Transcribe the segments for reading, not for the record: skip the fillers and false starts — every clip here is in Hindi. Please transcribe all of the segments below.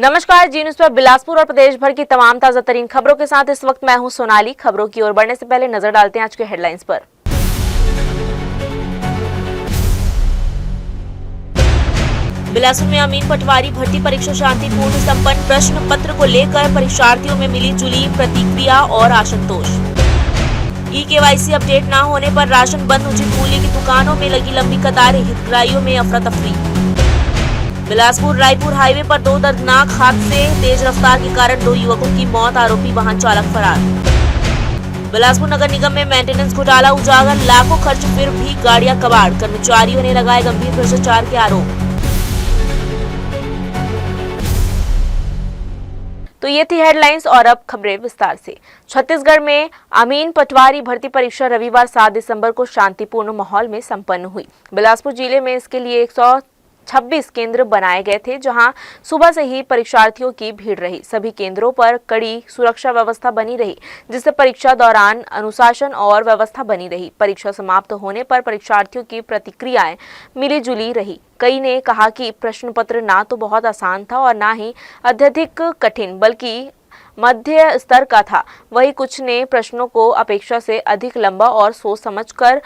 नमस्कार, जी न्यूज़ पर बिलासपुर और प्रदेश भर की तमाम ताजा तरीन खबरों के साथ इस वक्त मैं हूं सोनाली। खबरों की ओर बढ़ने से पहले नजर डालते हैं आज के हेडलाइंस पर। बिलासपुर में अमीन पटवारी भर्ती परीक्षा शांतिपूर्ण संपन्न। प्रश्न पत्र को लेकर परीक्षार्थियों में मिली जुली प्रतिक्रिया और असंतोष। ई-केवाईसी अपडेट न होने पर राशन बंद। उचित मूल्य की दुकानों में लगी लंबी कतारें। हितग्राहियों में अफरा तफरी। बिलासपुर रायपुर हाईवे पर दो दर्दनाक हादसे। तेज रफ्तार के कारण दो युवकों की मौत, आरोपी वाहन चालक फरार। बिलासपुर नगर निगम में मेंटेनेंस घोटाला उजागर। लाखों खर्च फिर भी गाड़ियां कबाड़। कर्मचारियों ने लगाए गंभीर भ्रष्टाचार के आरोप। तो ये थी हेडलाइंस और अब खबरें विस्तार से। छत्तीसगढ़ में अमीन पटवारी भर्ती परीक्षा रविवार 7 दिसंबर को शांतिपूर्ण माहौल में संपन्न हुई। बिलासपुर जिले में इसके लिए 126 केंद्र बनाए गए थे, जहां सुबह से ही परीक्षार्थियों की भीड़ रही। सभी केंद्रों पर कड़ी सुरक्षा व्यवस्था बनी रही, जिससे परीक्षा दौरान अनुशासन और व्यवस्था बनी रही। परीक्षा समाप्त होने पर परीक्षार्थियों की प्रतिक्रियाएं मिली-जुली रही। कई ने कहा कि प्रश्न पत्र ना तो बहुत आसान था और ना ही अत्यधिक कठिन, बल्कि मध्य स्तर का था। वहीं कुछ ने प्रश्नों को अपेक्षा से अधिक लंबा और सोच समझकर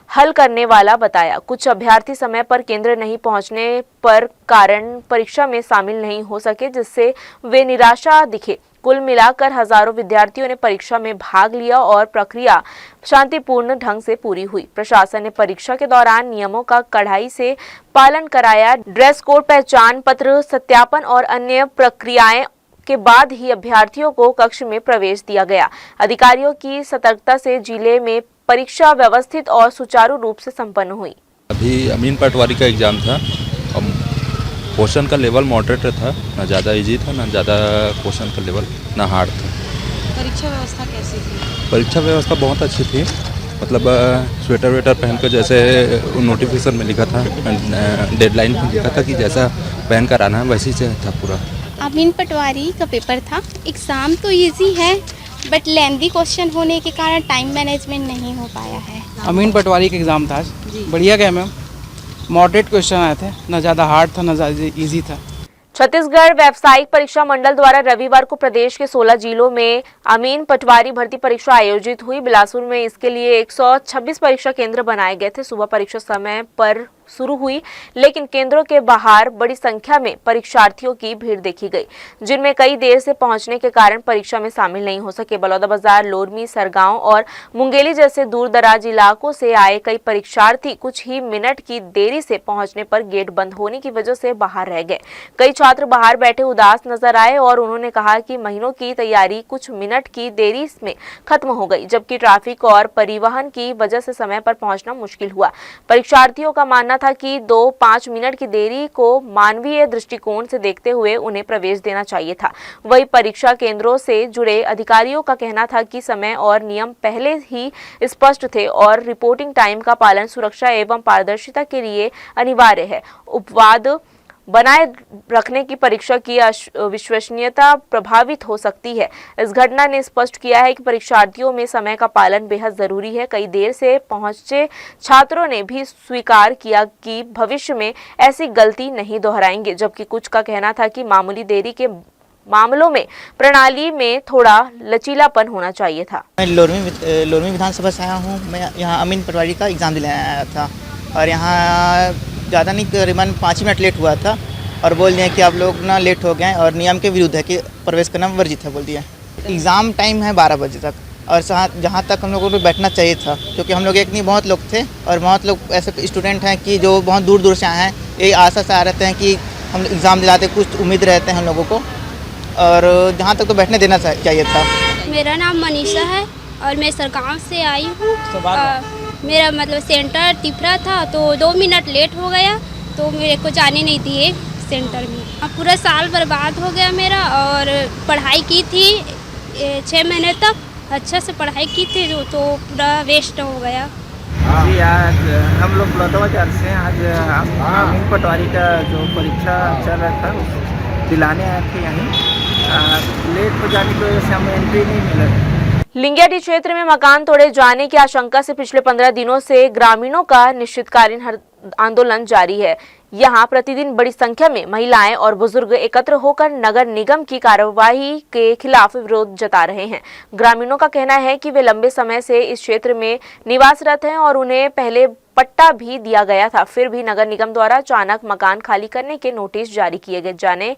हल करने वाला बताया। कुछ अभ्यर्थी समय पर केंद्र नहीं पहुंचने पर कारण परीक्षा में शामिल नहीं हो सके, जिससे वे निराशा दिखे। कुल मिलाकर हजारों विद्यार्थियों ने परीक्षा में भाग लिया और प्रक्रिया शांतिपूर्ण ढंग से पूरी हुई। प्रशासन ने परीक्षा के दौरान नियमों का कड़ाई से पालन कराया। ड्रेस कोड, पहचान पत्र सत्यापन और अन्य प्रक्रियाएं के बाद ही अभ्यर्थियों को कक्ष में प्रवेश दिया गया। अधिकारियों की सतर्कता से जिले में परीक्षा व्यवस्थित और सुचारू रूप से संपन्न हुई। अभी अमीन पटवारी का एग्ज़ाम था। क्वेश्चन का लेवल मॉडरेट था, ना ज़्यादा इजी था ना ज़्यादा क्वेश्चन का लेवल ना हार्ड था। परीक्षा व्यवस्था कैसी थी? परीक्षा व्यवस्था बहुत अच्छी थी। मतलब स्वेटर वेटर पहन कर, जैसे नोटिफिकेशन में लिखा था, डेडलाइन में लिखा था कि जैसा पहन कर आना है वैसे से था पूरा। अमीन पटवारी का पेपर था। एग्ज़ाम तो इजी है, बट लेंदी क्वेश्चन होने के कारण टाइम मैनेजमेंट नहीं हो पाया है। अमीन पटवारी का एग्ज़ाम था, बढ़िया गया मैम। मॉडरेट क्वेश्चन आए थे, ना ज़्यादा हार्ड था ना ज़्यादा इजी था। छत्तीसगढ़ व्यावसायिक परीक्षा मंडल द्वारा रविवार को प्रदेश के 16 जिलों में अमीन पटवारी भर्ती परीक्षा आयोजित हुई। बिलासपुर में इसके लिए 126 परीक्षा केंद्र बनाए गए थे। सुबह परीक्षा समय पर शुरू हुई, लेकिन केंद्रों के बाहर बड़ी संख्या में परीक्षार्थियों की भीड़ देखी गई, जिनमें कई देर से पहुंचने के कारण परीक्षा में शामिल नहीं हो सके। बलौदाबाजार, लोरमी, सरगांव और मुंगेली जैसे दूर दराज इलाकों से आए कई परीक्षार्थी कुछ ही मिनट की देरी से पहुंचने पर गेट बंद होने की वजह से बाहर रह गए। कई छात्र बाहर बैठे उदास नजर आए और उन्होंने कहा कि महीनों की तैयारी कुछ मिनट की देरी में खत्म हो गई, जबकि ट्रैफिक और परिवहन की वजह से समय पर पहुंचना मुश्किल हुआ। परीक्षार्थियों का मानना था कि 2-5 मिनट की देरी को मानवीय दृष्टिकोण से देखते हुए उन्हें प्रवेश देना चाहिए था। वही परीक्षा केंद्रों से जुड़े अधिकारियों का कहना था कि समय और नियम पहले ही स्पष्ट थे और रिपोर्टिंग टाइम का पालन सुरक्षा एवं पारदर्शिता के लिए अनिवार्य है। उपवाद बनाए रखने की परीक्षा की विश्वसनीयता प्रभावित हो सकती है। इस घटना ने स्पष्ट किया है कि परीक्षार्थियों में समय का पालन बेहद जरूरी है। कई देर से पहुंचे छात्रों ने भी स्वीकार किया कि भविष्य में ऐसी गलती नहीं दोहराएंगे, जबकि कुछ का कहना था कि मामूली देरी के मामलों में प्रणाली में थोड़ा लचीलापन होना चाहिए था। मैं लोरमी विधानसभा से आया हूँ। मैं यहाँ अमीन पटवारी का एग्ज़ाम दिलाने आया था और यहाँ ज़्यादा नहीं, करीबन 5 मिनट लेट हुआ था और बोल दिया कि आप लोग ना लेट हो गए और नियम के विरुद्ध है कि प्रवेश करना वर्जित है, बोल दिया। एग्ज़ाम टाइम है 12 बजे तक और जहाँ तक हम लोगों को बैठना चाहिए था, क्योंकि हम लोग एक नहीं बहुत लोग थे और बहुत लोग ऐसे स्टूडेंट हैं कि जो बहुत दूर दूर से आए हैं। यही आशा से आ रहते हैं कि हम एग्ज़ाम दिलाते, कुछ उम्मीद रहते हैं हम लोगों को, और जहाँ तक तो बैठने देना चाहिए था। मेरा नाम मनीषा है और मैं सरगांव से आई हूँ। मेरा मतलब सेंटर तिपरा था, तो 2 मिनट लेट हो गया तो मेरे को जाने नहीं दिए सेंटर में। अब पूरा साल बर्बाद हो गया मेरा, और पढ़ाई की थी 6 महीने तक, अच्छा से पढ़ाई की थी तो पूरा वेस्ट हो गया। जी, आज हम लोग बलौदाबाजार से आज अमीन पटवारी का जो परीक्षा चल रहा था उसको दिलाने आए थे। यहाँ लेट हो जाने की वजह से हमें एंट्री नहीं मिला। लिंगियाटी क्षेत्र में मकान तोड़े जाने की आशंका से पिछले 15 दिनों से ग्रामीणों का निश्चितकालीन आंदोलन जारी है। यहाँ प्रतिदिन बड़ी संख्या में महिलाएं और बुजुर्ग एकत्र होकर नगर निगम की कार्यवाही के खिलाफ विरोध जता रहे हैं। ग्रामीणों का कहना है कि वे लंबे समय से इस क्षेत्र में निवासरत हैं और उन्हें पहले पट्टा भी दिया गया था, फिर भी नगर निगम द्वारा अचानक मकान खाली करने के नोटिस जारी किए गए जाने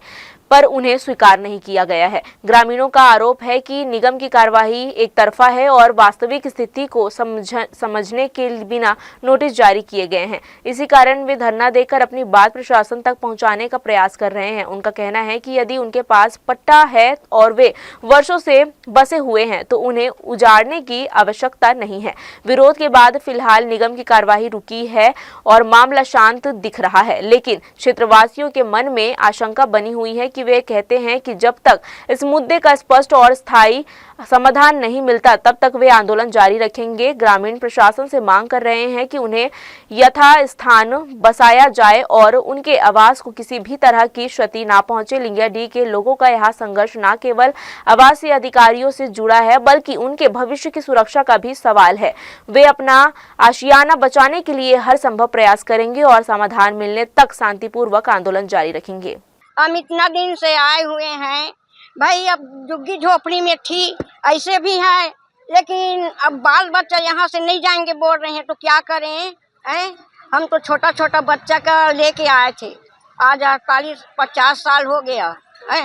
पर उन्हें स्वीकार नहीं किया गया है। ग्रामीणों का आरोप है कि निगम की कार्यवाही एक तरफा है और वास्तविक स्थिति को समझने के बिना नोटिस जारी किए गए हैं। इसी कारण वे धरना देकर अपनी बात प्रशासन तक पहुंचाने का प्रयास कर रहे हैं। उनका कहना है कि यदि उनके पास पट्टा है और वे वर्षों से बसे हुए हैं तो उन्हें उजाड़ने की आवश्यकता नहीं है। विरोध के बाद फिलहाल निगम की कार्यवाही रुकी है और मामला शांत दिख रहा है, लेकिन क्षेत्रवासियों के मन में आशंका बनी हुई है कि वे कहते हैं कि जब तक इस मुद्दे का स्पष्ट और स्थायी समाधान नहीं मिलता तब तक वे आंदोलन जारी रखेंगे। ग्रामीण प्रशासन से मांग कर रहे हैं कि उन्हें यथास्थान बसाया जाए और उनके आवास को किसी भी तरह की क्षति ना पहुंचे। लिंगियाडीह के लोगों का यह संघर्ष न केवल आवासीय अधिकारियों से जुड़ा है बल्कि उनके भविष्य की सुरक्षा का भी सवाल है। वे अपना आशियाना बचाने के लिए हर संभव प्रयास करेंगे और समाधान मिलने तक शांतिपूर्वक आंदोलन जारी रखेंगे। हम इतना दिन से आए हुए हैं भाई, अब झुग्गी झोपड़ी में थी ऐसे भी है, लेकिन अब बाल बच्चा यहाँ से नहीं जाएंगे बोल रहे हैं तो क्या करें हैं? हम तो छोटा छोटा बच्चा का लेके आए थे, आज 48-50 साल हो गया है।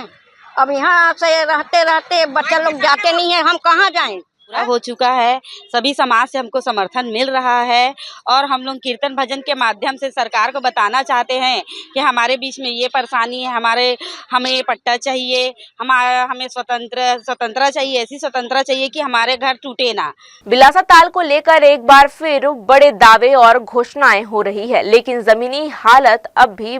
अब यहाँ से रहते रहते बच्चा लोग जाते नहीं है, हम कहाँ जाएं? पूरा हो चुका है, सभी समाज से हमको समर्थन मिल रहा है और हम लोग कीर्तन भजन के माध्यम से सरकार को बताना चाहते हैं कि हमारे बीच में ये परेशानी है, हमें पट्टा चाहिए, हमें स्वतंत्रता चाहिए, ऐसी स्वतंत्रता चाहिए कि हमारे घर टूटे ना। बिलासा ताल को लेकर एक बार फिर बड़े दावे और घोषणाएं हो रही है, लेकिन जमीनी हालत अब भी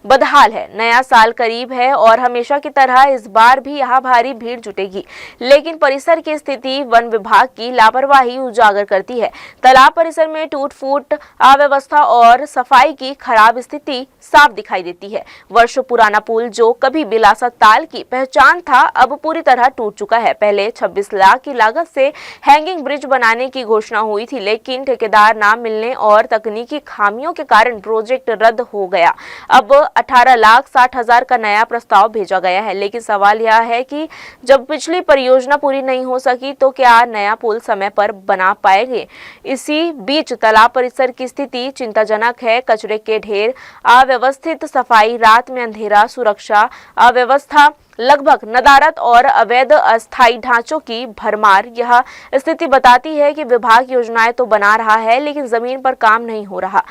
बदहाल है। नया साल करीब है और हमेशा की तरह इस बार भी यहाँ भारी भीड़ जुटेगी, लेकिन परिसर की स्थिति वन विभाग की लापरवाही उजागर करती है। तालाब परिसर में टूट फूट, अव्यवस्था और सफाई की खराब स्थिति साफ दिखाई देती है। वर्षों पुराना पुल जो कभी बिलासा ताल की पहचान था अब पूरी तरह टूट चुका है। पहले 26 लाख की लागत से हैंगिंग ब्रिज बनाने की घोषणा हुई थी, लेकिन ठेकेदार ना मिलने और तकनीकी खामियों के कारण प्रोजेक्ट रद्द हो गया। अब 18,60,000 का नया प्रस्ताव भेजा गया है, लेकिन सवाल यह है कि जब पिछली परियोजना पूरी नहीं हो सकी तो क्या नया पुल समय पर बना पाएंगे? इसी बीच तालाब परिसर की स्थिति चिंताजनक है। कचरे के ढेर, अव्यवस्थित सफाई, रात में अंधेरा, सुरक्षा अव्यवस्था, लगभग नदारत और अवैध अस्थायी ढांचों की भरमार। यह स्थिति बताती है कि विभाग योजनाएं तो बना रहा है लेकिन जमीन पर काम नहीं हो रहा।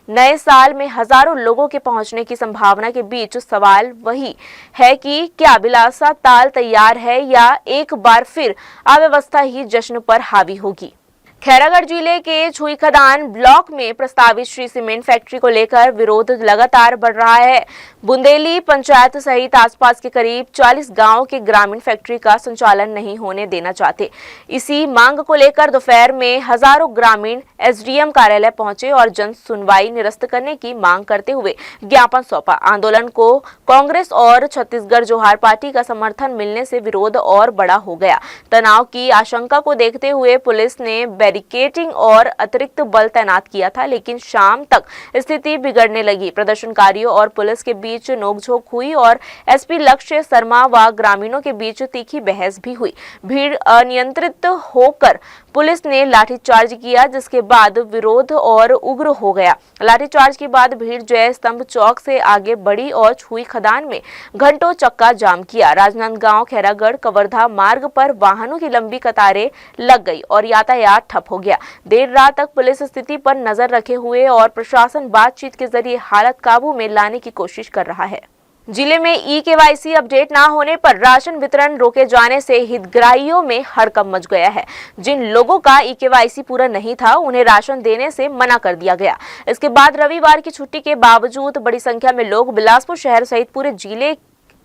नए साल में हजारों लोगों के पहुंचने की संभावना के बीच सवाल वही है कि क्या बिलासा ताल तैयार है या एक बार फिर अव्यवस्था ही जश्न पर हावी होगी। खैरागढ़ जिले के छुई खदान ब्लॉक में प्रस्तावित श्री सीमेंट फैक्ट्री को लेकर विरोध लगातार बढ़ रहा है। बुंदेली पंचायत सहित आसपास के करीब 40 गांवों के ग्रामीण फैक्ट्री का संचालन नहीं होने देना चाहते। इसी मांग को लेकर दोपहर में हजारों ग्रामीण एसडीएम कार्यालय पहुंचे और जन सुनवाई निरस्त करने की मांग करते हुए ज्ञापन सौंपा। आंदोलन को कांग्रेस और छत्तीसगढ़ जोहार पार्टी का समर्थन मिलने से विरोध और बड़ा हो गया। तनाव की आशंका को देखते हुए पुलिस ने बैरिकेडिंग और अतिरिक्त बल तैनात किया था, लेकिन शाम तक स्थिति बिगड़ने लगी। प्रदर्शनकारियों और पुलिस के बीच नोकझोंक हुई और एसपी लक्ष्य शर्मा व ग्रामीणों के बीच तीखी बहस भी हुई। भीड़ अनियंत्रित होकर पुलिस ने लाठीचार्ज किया, जिसके बाद विरोध और उग्र हो गया। लाठीचार्ज के बाद भीड़ जय स्तंभ चौक से आगे बढ़ी और छुई खदान में घंटों चक्का जाम किया। राजनांदगांव खैरागढ़ कवर्धा मार्ग पर वाहनों की लंबी कतारें लग गई और यातायात ठप हो गया। देर रात तक पुलिस स्थिति पर नजर रखे हुए और प्रशासन बातचीत के जरिए हालत काबू में लाने की कोशिश कर रहा है। जिले में ई-केवाईसी अपडेट ना होने पर राशन वितरण रोके जाने से हितग्राहियों में हड़कंप मच गया है। जिन लोगों का ई-केवाईसी पूरा नहीं था उन्हें राशन देने से मना कर दिया गया। इसके बाद रविवार की छुट्टी के बावजूद बड़ी संख्या में लोग बिलासपुर शहर सहित पूरे जिले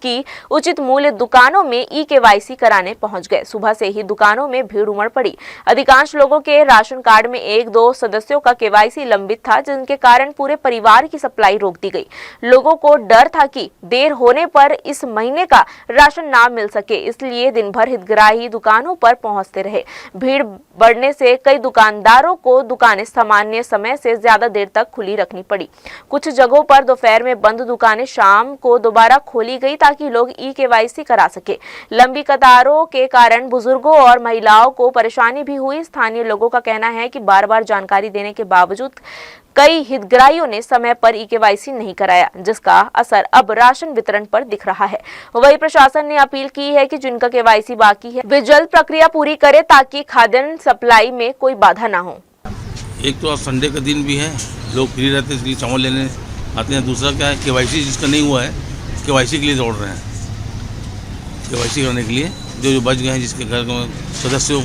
की उचित मूल्य दुकानों में ई-केवाईसी कराने पहुंच गए। सुबह से ही दुकानों में भीड़ उमड़ पड़ी। अधिकांश लोगों के राशन कार्ड में 1-2 सदस्यों का केवाईसी लंबित था, जिनके कारण पूरे परिवार की सप्लाई रोक दी गई। लोगों को डर था कि देर होने पर इस महीने का राशन ना मिल सके, इसलिए दिन भर हितग्राही दुकानों पर पहुंचते रहे। भीड़ बढ़ने से कई दुकानदारों को दुकानें सामान्य समय से ज्यादा देर तक खुली रखनी पड़ी। कुछ जगहों पर दोपहर में बंद दुकानें शाम को दोबारा खोली गई ताकि लोग ई-केवाईसी करा सके। लंबी कतारों के कारण बुजुर्गों और महिलाओं को परेशानी भी हुई। स्थानीय लोगों का कहना है कि बार-बार जानकारी देने के बावजूद कई हितग्राहियों ने समय पर ई-केवाईसी नहीं कराया, जिसका असर अब राशन वितरण पर दिख रहा है। वहीं प्रशासन ने अपील की है कि जिनका केवाईसी बाकी है वे जल्द प्रक्रिया पूरी करे ताकि खाद्यान्न सप्लाई में कोई बाधा न हो। एक तो आज संडे का दिन भी है, लोग फ्री रहते हैं इसलिए चावल लेने आते हैं। दूसरा क्या है, केवाईसी जिसका नहीं हुआ है केवाईसी के लिए दौड़ रहे हैं। केवाईसी कराने के लिए जो बच गए हैं, जिसके घर में सदस्य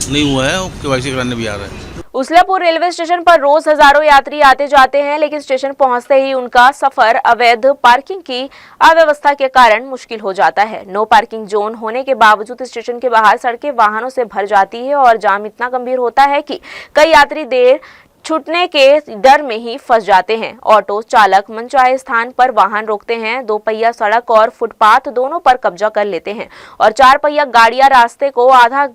नहीं हुआ है वो केवाईसी कराने भी आ रहे हैं। उसलापुर रेलवे स्टेशन पर रोज हजारों यात्री आते जाते हैं, लेकिन स्टेशन पहुंचते ही उनका सफर अवैध पार्किंग की अव्यवस्था के कारण मुश्किल हो जाता है। नो पार्किंग जोन होने के बावजूद स्टेशन के बाहर सड़कें वाहनों से भर जाती है और जाम इतना गंभीर होता है कि कई यात्री देर छूटने के डर में ही फंस जाते हैं। ऑटो चालक मनचाहे स्थान पर वाहन रोकते हैं। 2 पहिया सड़क और फुटपाथ दोनों पर कब्जा कर लेते हैं और 4 पहिया गाड़ियां रास्ते को आधा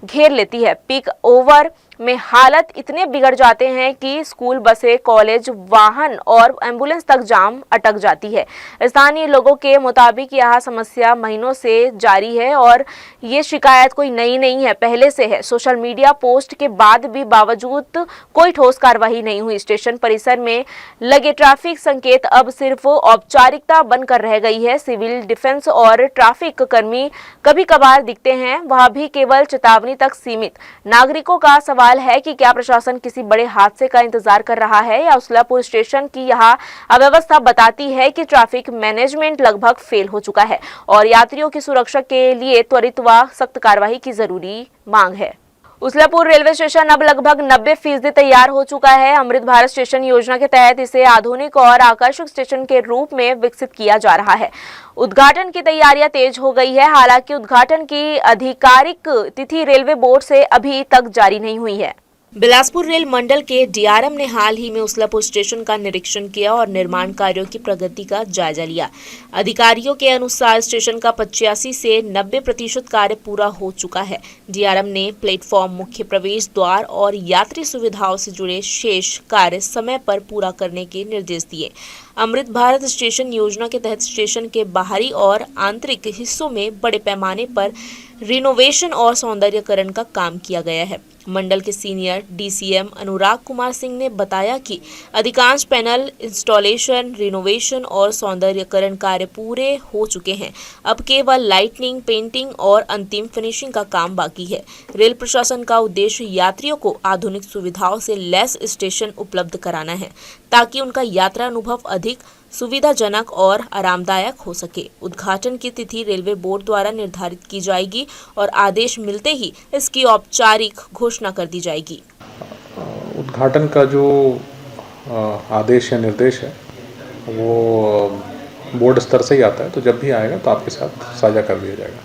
घेर लेती है। पीक ओवर में हालत इतने बिगड़ जाते हैं कि स्कूल बसें, कॉलेज वाहन और एम्बुलेंस तक जाम अटक जाती है। स्थानीय लोगों के मुताबिक यह समस्या महीनों से जारी है और ये शिकायत कोई नई नहीं है, पहले से है। सोशल मीडिया पोस्ट के बाद भी बावजूद कोई ठोस कार्रवाई नहीं हुई। स्टेशन परिसर में लगे ट्रैफिक संकेत अब सिर्फ औपचारिकता बनकर रह गई है। सिविल डिफेंस और ट्रैफिक कर्मी कभी कभार दिखते हैं, वह भी केवल चेतावनी तक सीमित। नागरिकों का सवाल है कि क्या प्रशासन किसी बड़े हादसे का इंतजार कर रहा है या उसलापुर स्टेशन की यह अव्यवस्था बताती है कि ट्रैफिक मैनेजमेंट लगभग फेल हो चुका है और यात्रियों की सुरक्षा के लिए त्वरित व सख्त कार्रवाई की जरूरी मांग है। उसलापुर रेलवे स्टेशन अब लगभग 90% तैयार हो चुका है। अमृत भारत स्टेशन योजना के तहत इसे आधुनिक और आकर्षक स्टेशन के रूप में विकसित किया जा रहा है। उद्घाटन की तैयारियां तेज हो गई है। हालांकि उद्घाटन की आधिकारिक तिथि रेलवे बोर्ड से अभी तक जारी नहीं हुई है। बिलासपुर रेल मंडल के डीआरएम ने हाल ही में उसलापुर स्टेशन का निरीक्षण किया और निर्माण कार्यों की प्रगति का जायजा लिया। अधिकारियों के अनुसार स्टेशन का 85 से 90% कार्य पूरा हो चुका है। डीआरएम ने प्लेटफॉर्म, मुख्य प्रवेश द्वार और यात्री सुविधाओं से जुड़े शेष कार्य समय पर पूरा करने के निर्देश दिए। अमृत भारत स्टेशन योजना के तहत स्टेशन के बाहरी और आंतरिक हिस्सों में बड़े पैमाने पर रिनोवेशन और सौंदर्यीकरण का काम किया गया है। मंडल के सीनियर डीसीएम अनुराग कुमार सिंह ने बताया कि अधिकांश पैनल इंस्टॉलेशन, रिनोवेशन और सौंदर्यीकरण कार्य पूरे हो चुके हैं। अब केवल लाइटनिंग, पेंटिंग और अंतिम फिनिशिंग का काम बाकी है। रेल प्रशासन का उद्देश्य यात्रियों को आधुनिक सुविधाओं से लैस स्टेशन उपलब्ध कराना है ताकि उनका यात्रा अनुभव अधिक सुविधाजनक और आरामदायक हो सके। उद्घाटन की तिथि रेलवे बोर्ड द्वारा निर्धारित की जाएगी और आदेश मिलते ही इसकी औपचारिक घोषणा कर दी जाएगी। उद्घाटन का जो आदेश या निर्देश है वो बोर्ड स्तर से ही आता है, तो जब भी आएगा तो आपके साथ साझा कर दिया जाएगा।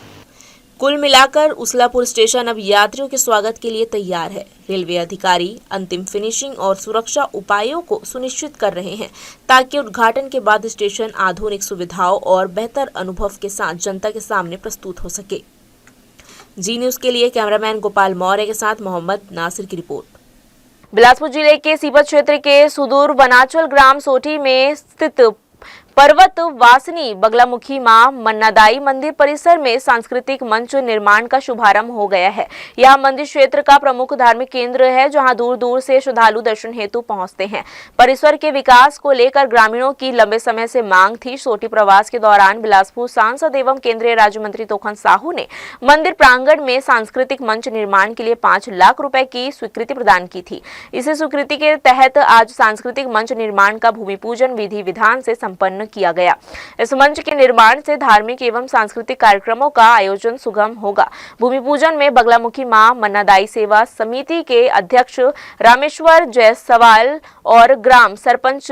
कुल मिलाकर उसलापुर स्टेशन अब यात्रियों के स्वागत के लिए तैयार है। रेलवे अधिकारी अंतिम फिनिशिंग और सुरक्षा उपायों को सुनिश्चित कर रहे हैं ताकि उद्घाटन के बाद स्टेशन आधुनिक सुविधाओं और बेहतर अनुभव के साथ जनता के सामने प्रस्तुत हो सके। जी न्यूज के लिए कैमरामैन गोपाल मौर्य के साथ मोहम्मद नासिर की रिपोर्ट। बिलासपुर जिले के सीपत क्षेत्र के सुदूर वनाचल ग्राम सोठी में स्थित पर्वत वासिनी बगलामुखी मां मन्नादाई मंदिर परिसर में सांस्कृतिक मंच निर्माण का शुभारंभ हो गया है। यह मंदिर क्षेत्र का प्रमुख धार्मिक केंद्र है, जहां दूर दूर से श्रद्धालु दर्शन हेतु पहुंचते हैं। परिसर के विकास को लेकर ग्रामीणों की लंबे समय से मांग थी। सोटी प्रवास के दौरान बिलासपुर सांसद एवं केंद्रीय राज्य मंत्री तोखन साहू ने मंदिर प्रांगण में सांस्कृतिक मंच निर्माण के लिए 5 लाख रुपए की स्वीकृति प्रदान की थी। इसी स्वीकृति के तहत आज सांस्कृतिक मंच निर्माण का भूमि पूजन विधि विधान से संपन्न किया गया। इस मंच के निर्माण से धार्मिक एवं सांस्कृतिक कार्यक्रमों का आयोजन सुगम होगा। भूमि पूजन में बगलामुखी मां मन्नादाई सेवा समिति के अध्यक्ष रामेश्वर जायसवाल और ग्राम सरपंच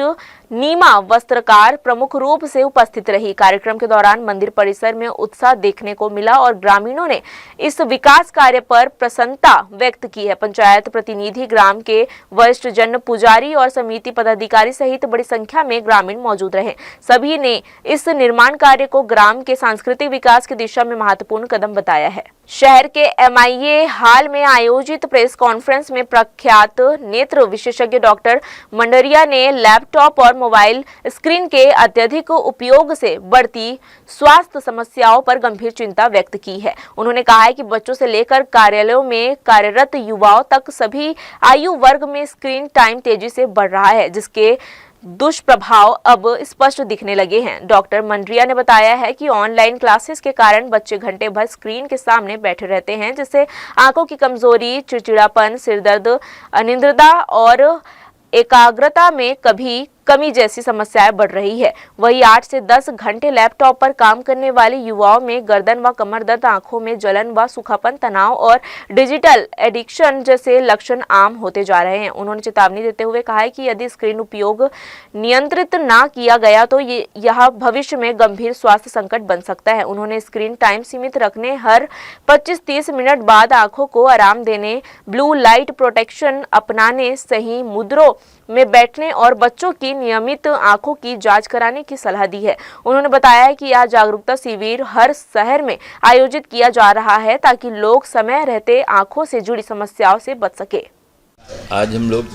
नीमा वस्त्रकार प्रमुख रूप से उपस्थित रही। कार्यक्रम के दौरान मंदिर परिसर में उत्साह देखने को मिला और ग्रामीणों ने इस विकास कार्य पर प्रसन्नता व्यक्त की है। पंचायत प्रतिनिधि, ग्राम के वरिष्ठ जन, पुजारी और समिति पदाधिकारी सहित बड़ी संख्या में ग्रामीण मौजूद रहे। सभी ने इस निर्माण कार्य को ग्राम के सांस्कृतिक विकास की दिशा में महत्वपूर्ण कदम बताया है। शहर के MIA हाल में आयोजित प्रेस कॉन्फ्रेंस में प्रख्यात नेत्र विशेषज्ञ डॉक्टर मंडरिया ने लैपटॉप और मोबाइल स्क्रीन के अत्यधिक उपयोग से बढ़ती स्वास्थ्य समस्याओं पर गंभीर चिंता व्यक्त की है। उन्होंने कहा है कि बच्चों से लेकर कार्यालयों में कार्यरत युवाओं तक सभी आयु वर्ग में स्क्रीन टाइम तेजी से बढ़ रहा है, जिसके दुष्प्रभाव अब स्पष्ट दिखने लगे हैं। डॉक्टर मंडरिया ने बताया है कि ऑनलाइन क्लासेस के कारण बच्चे घंटे भर स्क्रीन के सामने बैठे रहते हैं, जिससे आंखों की कमजोरी, चिड़चिड़ापन, सिरदर्द, अनिद्रता और एकाग्रता में कमी जैसी समस्याएं बढ़ रही है। वहीं 8 से 10 घंटे लैपटॉप पर काम करने वाले युवाओं में गर्दन व कमर दर्द, आंखों में जलन व सूखापन, तनाव और डिजिटल एडिक्शन जैसे लक्षण आम होते जा रहे हैं। उन्होंने चेतावनी देते हुए कहा है कि यदि स्क्रीन उपयोग नियंत्रित ना किया गया तो यह भविष्य में गंभीर स्वास्थ्य संकट बन सकता है। उन्होंने स्क्रीन टाइम सीमित रखने, हर 25-30 मिनट बाद आंखों को आराम देने, ब्लू लाइट प्रोटेक्शन अपनाने, सही मुद्रों में बैठने और बच्चों की नियमित आंखों की जांच कराने की सलाह दी है। उन्होंने बताया है कि यह जागरूकता शिविर हर शहर में आयोजित किया जा रहा है ताकि लोग समय रहते आंखों से जुड़ी समस्याओं से बच सके। आज हम लोग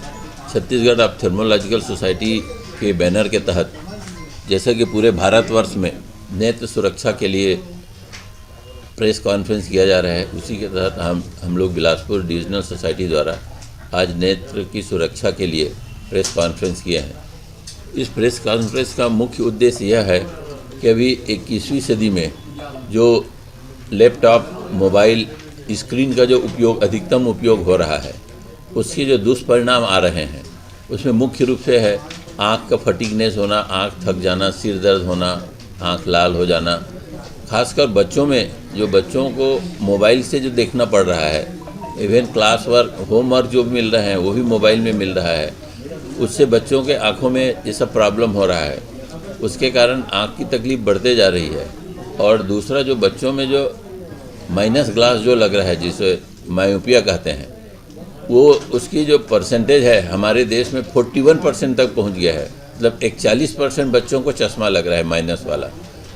छत्तीसगढ़ ऑप्थेल्मोलॉजिकल सोसाइटी के बैनर के तहत, जैसा कि पूरे भारतवर्ष में नेत्र सुरक्षा के लिए प्रेस कॉन्फ्रेंस किया जा रहा है, उसी के तहत हम लोग बिलासपुर डिविजनल सोसाइटी द्वारा आज नेत्र की सुरक्षा के लिए प्रेस कॉन्फ्रेंस किया है। इस प्रेस कॉन्फ्रेंस का मुख्य उद्देश्य यह है कि अभी 21वीं सदी में जो लैपटॉप, मोबाइल, स्क्रीन का जो उपयोग, अधिकतम उपयोग हो रहा है, उसके जो दुष्परिणाम आ रहे हैं, उसमें मुख्य रूप से है आँख का फटीगनेस होना, आँख थक जाना, सिर दर्द होना, आँख लाल हो जाना। खासकर बच्चों में, जो बच्चों को मोबाइल से जो देखना पड़ रहा है, इवन क्लास वर्क, होमवर्क जो मिल रहे हैं वो भी मोबाइल में मिल रहा है, उससे बच्चों के आँखों में ये सब प्रॉब्लम हो रहा है। उसके कारण आँख की तकलीफ बढ़ते जा रही है। और दूसरा, जो बच्चों में जो माइनस ग्लास जो लग रहा है, जिसे मायोपिया कहते हैं, वो उसकी जो परसेंटेज है हमारे देश में 41% तक पहुंच गया है। मतलब 41% बच्चों को चश्मा लग रहा है, माइनस वाला।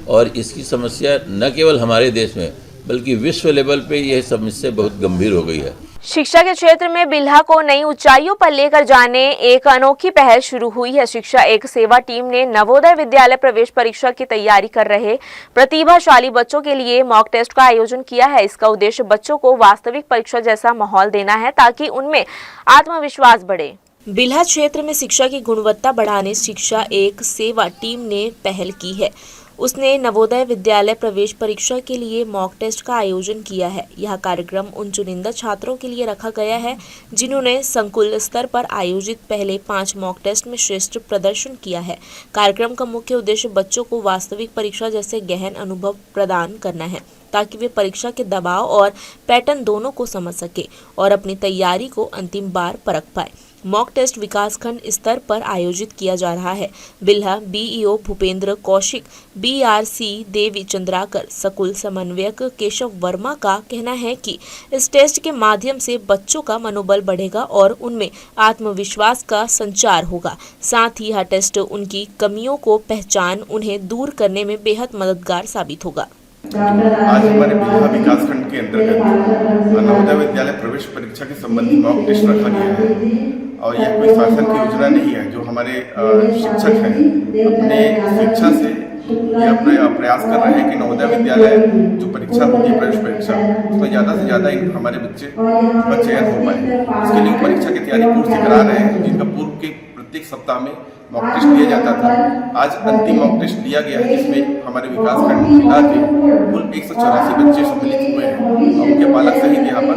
और इसकी समस्या न केवल हमारे देश में बल्कि विश्व लेवल पे यह समस्या बहुत गंभीर हो गई है। शिक्षा के क्षेत्र में बिल्हा को नई ऊंचाइयों पर लेकर जाने एक अनोखी पहल शुरू हुई है। शिक्षा एक सेवा टीम ने नवोदय विद्यालय प्रवेश परीक्षा की तैयारी कर रहे प्रतिभाशाली बच्चों के लिए मॉक टेस्ट का आयोजन किया है। इसका उद्देश्य बच्चों को वास्तविक परीक्षा जैसा माहौल देना है ताकि उनमें आत्मविश्वास बढ़े। बिल्हा क्षेत्र में शिक्षा की गुणवत्ता बढ़ाने शिक्षा एक सेवा टीम ने पहल की है। उसने नवोदय विद्यालय प्रवेश परीक्षा के लिए मॉक टेस्ट का आयोजन किया है। यह कार्यक्रम उन चुनिंदा छात्रों के लिए रखा गया है जिन्होंने संकुल स्तर पर आयोजित पहले 5 मॉक टेस्ट में श्रेष्ठ प्रदर्शन किया है। कार्यक्रम का मुख्य उद्देश्य बच्चों को वास्तविक परीक्षा जैसे गहन अनुभव प्रदान करना है ताकि वे परीक्षा के दबाव और पैटर्न दोनों को समझ सके और अपनी तैयारी को अंतिम बार परख पाए। मॉक टेस्ट विकासखंड स्तर पर आयोजित किया जा रहा है। बिल्हा BEO भूपेंद्र कौशिक, BRC देवी चंद्राकर, स्कूल समन्वयक केशव वर्मा का कहना है कि इस टेस्ट के माध्यम से बच्चों का मनोबल बढ़ेगा और उनमें आत्मविश्वास का संचार होगा। साथ ही यह टेस्ट उनकी कमियों को पहचान उन्हें दूर करने में बेहद मददगार साबित होगा। आज हमारे बिल्हा विकासखंड के अंतर्गत नवोदय विद्यालय प्रवेश परीक्षा के संबंधी मॉक टेस्ट रखा गया है। और यह कोई शासन की योजना नहीं है। जो हमारे शिक्षक हैं अपने शिक्षा से ये अपना प्रयास कर रहे हैं कि नवोदय विद्यालय जो परीक्षा होगी, प्रवेश परीक्षा, उसमें ज़्यादा से ज़्यादा हमारे बच्चे का चयन हो पाए। इसके लिए परीक्षा की तैयारी पूर्व से करा रहे हैं, जिनका पूर्व के प्रत्येक सप्ताह में मॉक टेस्ट लिया जाता था। आज अंतिम मॉक टेस्ट लिया गया है, जिसमें हमारे विकासखंड जिला के कुल 184 बच्चे सम्मिलित हुए हैं और उनके पालक सहित यहाँ पर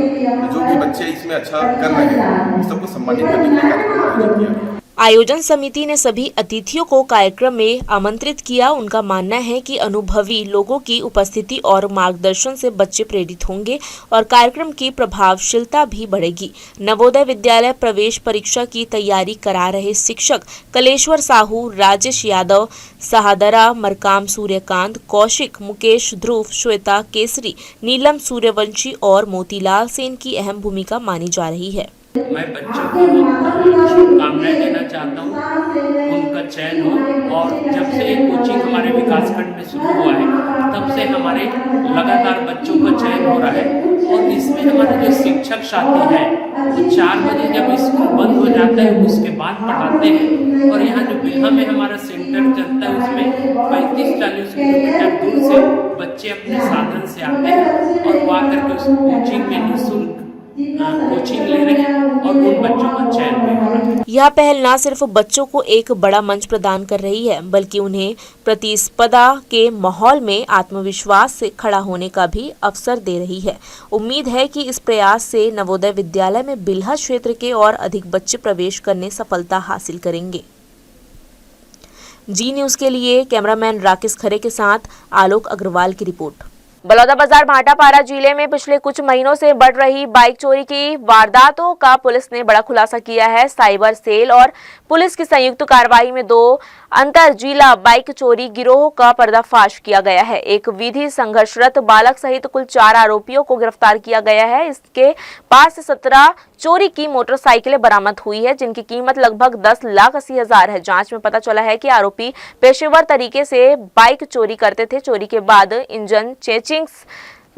जो भी बच्चे इसमें अच्छा कर रहे हैं, सबको सम्मानित करने के लिए कार्यक्रम आयोजित किया गया। आयोजन समिति ने सभी अतिथियों को कार्यक्रम में आमंत्रित किया। उनका मानना है कि अनुभवी लोगों की उपस्थिति और मार्गदर्शन से बच्चे प्रेरित होंगे और कार्यक्रम की प्रभावशीलता भी बढ़ेगी। नवोदय विद्यालय प्रवेश परीक्षा की तैयारी करा रहे शिक्षक कलेश्वर साहू, राजेश यादव, सहादरा, मरकाम सूर्यकांत, कौशिक, मुकेश, ध्रुव, श्वेता केसरी, नीलम सूर्यवंशी और मोतीलाल सेन की अहम भूमिका मानी जा रही है। मैं बच्चों को शुभकामनाएं देना चाहता हूँ, उनका चयन हो। और जब से कोचिंग हमारे विकासखंड में शुरू हुआ है तब से हमारे लगातार बच्चों का चयन हो रहा है। और इसमें हमारे जो शिक्षक साथी हैं वो 4 बजे जब स्कूल बंद हो जाता है उसके बाद पढ़ाते हैं। और यहाँ जो बिल्हा में हमारा सेंटर चलता है उसमें 35-40 किलोमीटर दूर से बच्चे अपने साधन से आते हैं और वो आकर के उस कोचिंग में निःशुल्क कोचिंग ले रहे हैं और उन बच्चों का चयन भी हो रहा है। यह पहल न सिर्फ बच्चों को एक बड़ा मंच प्रदान कर रही है बल्कि उन्हें प्रतिस्पर्धा के माहौल में आत्मविश्वास से खड़ा होने का भी अवसर दे रही है। उम्मीद है कि इस प्रयास से नवोदय विद्यालय में बिल्हा क्षेत्र के और अधिक बच्चे प्रवेश करने सफलता हासिल करेंगे। जी न्यूज़ के लिए कैमरामैन राकेश खरे के साथ आलोक अग्रवाल की रिपोर्ट। बलौदाबाजार भाटापारा जिले में पिछले कुछ महीनों से बढ़ रही बाइक चोरी की वारदातों का पुलिस ने बड़ा खुलासा किया है। साइबर सेल और पुलिस की संयुक्त कार्रवाई में 2 अंतर जिला बाइक चोरी गिरोह का पर्दाफाश किया गया है। एक विधि संघर्षरत बालक सहित कुल 4 आरोपियों को गिरफ्तार किया गया है। इसके पास से 17 चोरी की मोटरसाइकिलें बरामद हुई है जिनकी कीमत लगभग 10,80,000 है। जांच में पता चला है कि आरोपी पेशेवर तरीके से बाइक चोरी करते थे। चोरी के बाद इंजन चेचिंग्स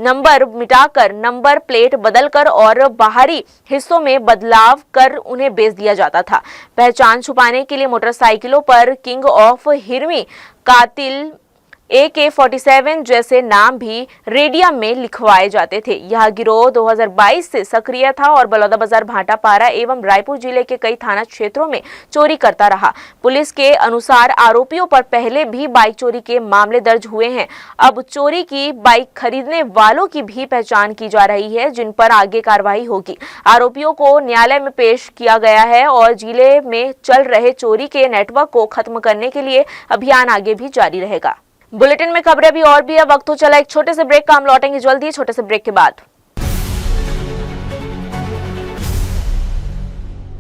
नंबर मिटाकर नंबर प्लेट बदलकर और बाहरी हिस्सों में बदलाव कर उन्हें बेच दिया जाता था। पहचान छुपाने के लिए मोटरसाइकिलों पर किंग ऑफ हिरवी, कातिल, AK-47 जैसे नाम भी रेडियम में लिखवाए जाते थे। यह गिरोह 2022 से सक्रिय था और बलौदाबाजार, भाटापारा एवं रायपुर जिले के कई थाना क्षेत्रों में चोरी करता रहा। पुलिस के अनुसार आरोपियों पर पहले भी बाइक चोरी के मामले दर्ज हुए हैं। अब चोरी की बाइक खरीदने वालों की भी पहचान की जा रही है जिन पर आगे कार्रवाई होगी। आरोपियों को न्यायालय में पेश किया गया है और जिले में चल रहे चोरी के नेटवर्क को खत्म करने के लिए अभियान आगे भी जारी रहेगा। बुलेटिन में खबरें भी और भी है। वक्त हो चला एक छोटे से ब्रेक का। हम लौटेंगे जल्दी छोटे से ब्रेक के बाद।